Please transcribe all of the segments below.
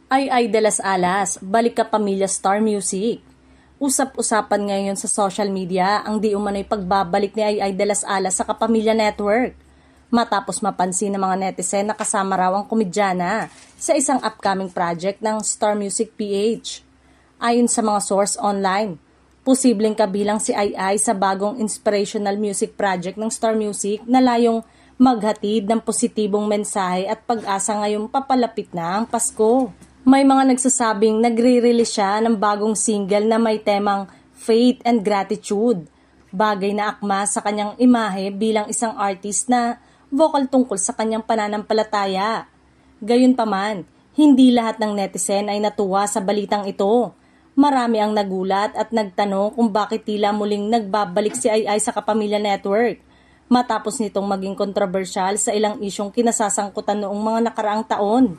Ay de las Alas, balik ka pamilya Star Music. Usap-usapan ngayon sa social media ang di umano'y pagbabalik ni Ay de las Alas sa Kapamilya Network. Matapos mapansin ng mga netizen na kasama raw ang komedyana sa isang upcoming project ng Star Music PH. Ayon sa mga source online, posibleng kabilang si Ay sa bagong inspirational music project ng Star Music na layong maghatid ng positibong mensahe at pag-asa ngayong papalapit na ang Pasko. May mga nagsasabing nagre-release siya ng bagong single na may temang faith and gratitude, bagay na akma sa kanyang imahe bilang isang artist na vocal tungkol sa kanyang pananampalataya. Gayunpaman, hindi lahat ng netizen ay natuwa sa balitang ito. Marami ang nagulat at nagtanong kung bakit tila muling nagbabalik si Ay sa Kapamilya Network, matapos nitong maging kontrobersyal sa ilang isyong kinasasangkutan noong mga nakaraang taon.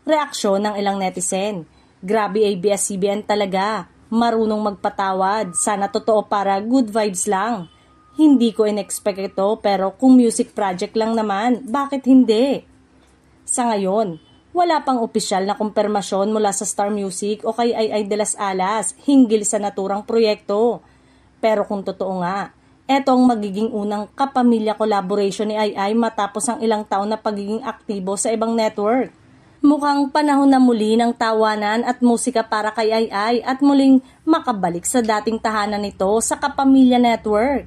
Reaksyon ng ilang netizen, grabe ABS-CBN talaga, marunong magpatawad, sana totoo para good vibes lang. Hindi ko in-expect ito pero kung music project lang naman, bakit hindi? Sa ngayon, wala pang opisyal na kumpirmasyon mula sa Star Music o kay Ay de las Alas hinggil sa naturang proyekto. Pero kung totoo nga, eto ang magiging unang kapamilya collaboration ni Ay matapos ang ilang taon na pagiging aktibo sa ibang network. Mukhang panahon na muli ng tawanan at musika para kay Ay at muling makabalik sa dating tahanan nito sa Kapamilya Network.